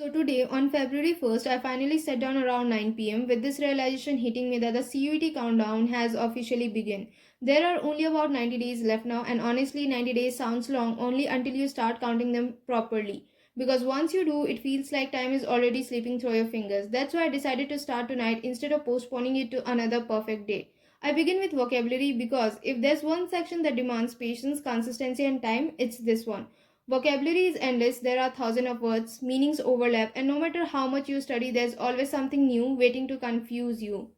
So today, on February 1st, I finally sat down around 9 p.m. with this realization hitting me that the CUET countdown has officially begun. There are only about 90 days left now, and honestly, 90 days sounds long only until you start counting them properly. Because once you do, it feels like time is already slipping through your fingers. That's why I decided to start tonight instead of postponing it to another perfect day. I begin with vocabulary because if there's one section that demands patience, consistency, and time, it's this one. Vocabulary is endless, there are thousands of words, meanings overlap, and no matter how much you study, there's always something new waiting to confuse you.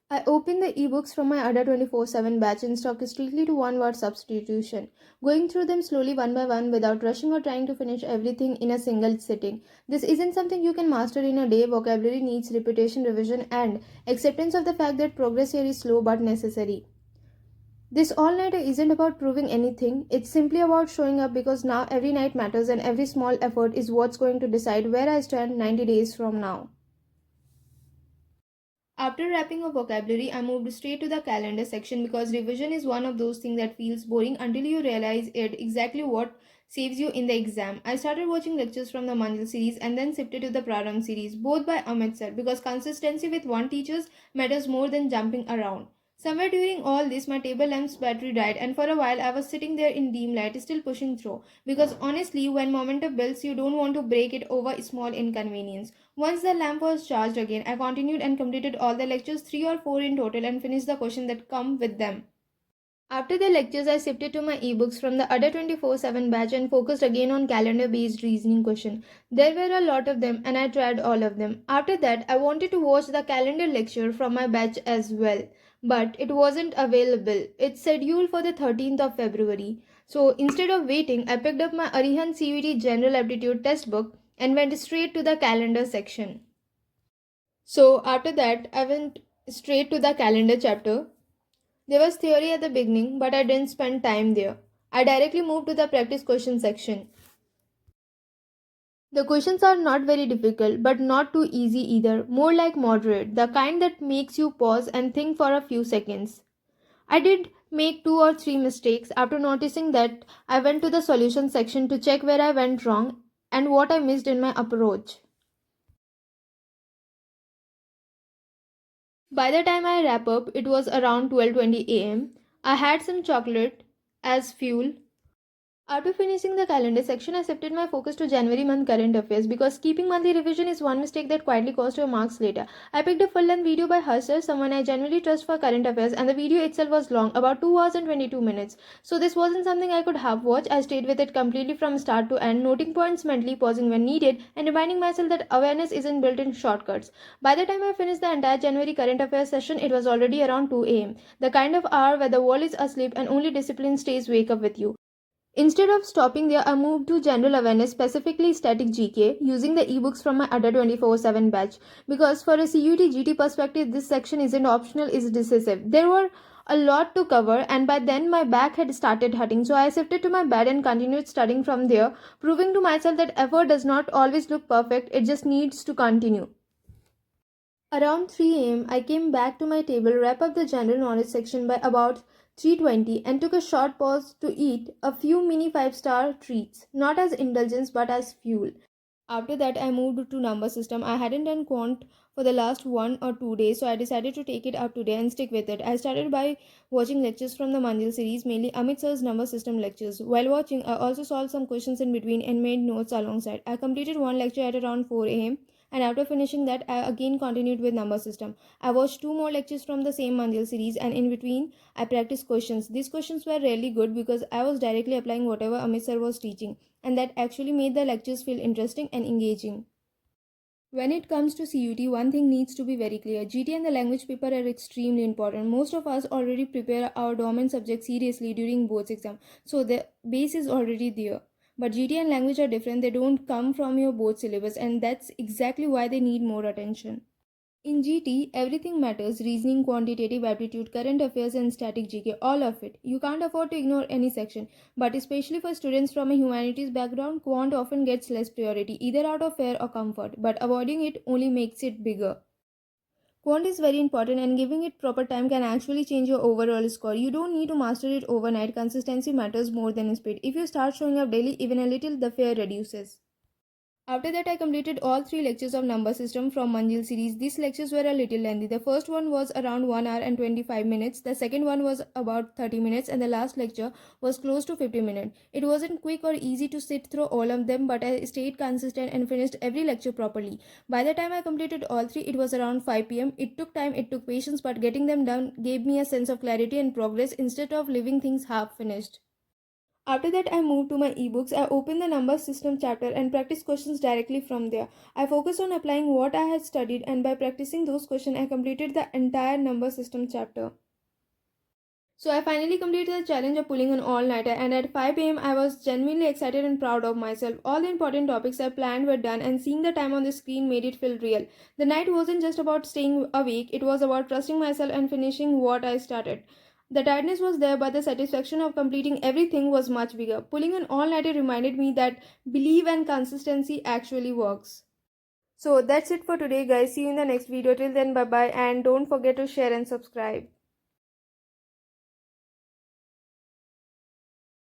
I opened the ebooks from my other 24/7 batch and stuck strictly to one word substitution, going through them slowly one by one without rushing or trying to finish everything in a single sitting. This isn't something you can master in a day. Vocabulary needs repetition, revision, and acceptance of the fact that progress here is slow but necessary. This all nighter isn't about proving anything, it's simply about showing up because now every night matters and every small effort is what's going to decide where I stand 90 days from now. After wrapping up vocabulary, I moved straight to the calendar section because revision is one of those things that feels boring until you realize it exactly what saves you in the exam. I started watching lectures from the Manjul series and then shifted to the Praram series, both by Amit sir, because consistency with one teacher matters more than jumping around. Somewhere during all this, my table lamp's battery died, and for a while I was sitting there in dim light, still pushing through. Because honestly, when momentum builds, you don't want to break it over small inconvenience. Once the lamp was charged again, I continued and completed all the lectures, 3 or 4 in total, and finished the questions that come with them. After the lectures, I shifted to my ebooks from the other 24/7 batch and focused again on calendar based reasoning question. There were a lot of them and I tried all of them. After that, I wanted to watch the calendar lecture from my batch as well, but it wasn't available. It's scheduled for the 13th of February. So instead of waiting, I picked up my Arihant CVT General Aptitude test book and went straight to the calendar section. So after that, I went straight to the calendar chapter. There was theory at the beginning, but I didn't spend time there. I directly moved to the practice question section. The questions are not very difficult, but not too easy either, more like moderate, the kind that makes you pause and think for a few seconds. I did make 2 or 3 mistakes. After noticing that, I went to the solution section to check where I went wrong and what I missed in my approach. By the time I wrap up, it was around 12:20 a.m. I had some chocolate as fuel. After finishing the calendar section, I shifted my focus to January month current affairs because keeping monthly revision is one mistake that quietly cost your marks later. I picked a full-length video by Husser, someone I genuinely trust for current affairs, and the video itself was long, about 2 hours and 22 minutes. So this wasn't something I could half watch. I stayed with it completely from start to end, noting points mentally, pausing when needed, and reminding myself that awareness isn't built in shortcuts. By the time I finished the entire January current affairs session, it was already around 2 a.m. The kind of hour where the world is asleep and only discipline stays wake up with you. Instead of stopping there, I moved to general awareness, specifically static GK, using the ebooks from my other 24/7 batch. Because for a CUT GT perspective, this section isn't optional, it's decisive. There were a lot to cover, and by then my back had started hurting, so I shifted to my bed and continued studying from there, proving to myself that effort does not always look perfect, it just needs to continue. Around 3 a.m., I came back to my table, wrap up the general knowledge section by about 3:20 and took a short pause to eat a few mini 5-star treats, not as indulgence but as fuel. After that, I moved to number system. I hadn't done quant for the last 1 or 2 days, so I decided to take it up today and stick with it. I started by watching lectures from the Manjil series, mainly Amit sir's number system lectures. While watching, I also solved some questions in between and made notes alongside. I completed one lecture at around 4 a.m. and after finishing that, I again continued with number system. I watched 2 more lectures from the same Manjil series, and in between, I practiced questions. These questions were really good because I was directly applying whatever Amit sir was teaching, and that actually made the lectures feel interesting and engaging. When it comes to CUT, one thing needs to be very clear. GT and the language paper are extremely important. Most of us already prepare our dominant subject seriously during boards exam, so the base is already there. But GT and language are different. They don't come from your board syllabus, and that's exactly why they need more attention. In GT, everything matters: reasoning, quantitative aptitude, current affairs, and static GK, all of it. You can't afford to ignore any section. But especially for students from a humanities background, quant often gets less priority, either out of fear or comfort. But avoiding it only makes it bigger. Quant is very important, and giving it proper time can actually change your overall score. You don't need to master it overnight. Consistency matters more than speed. If you start showing up daily, even a little, the fear reduces. After that, I completed all 3 lectures of number system from Manjil series. These lectures were a little lengthy. The first one was around 1 hour and 25 minutes. The second one was about 30 minutes, and the last lecture was close to 50 minutes. It wasn't quick or easy to sit through all of them, but I stayed consistent and finished every lecture properly. By the time I completed all 3, it was around 5 p.m. It took time, it took patience, but getting them done gave me a sense of clarity and progress instead of leaving things half finished. After that, I moved to my ebooks. I opened the number system chapter and practiced questions directly from there. I focused on applying what I had studied, and by practicing those questions, I completed the entire number system chapter. So I finally completed the challenge of pulling an all-nighter, and at 5 a.m. I was genuinely excited and proud of myself. All the important topics I planned were done, and seeing the time on the screen made it feel real. The night wasn't just about staying awake, it was about trusting myself and finishing what I started. The tiredness was there, but the satisfaction of completing everything was much bigger. Pulling an all-nighter reminded me that belief and consistency actually works. So that's it for today, guys. See you in the next video. Till then, bye bye, and don't forget to share and subscribe.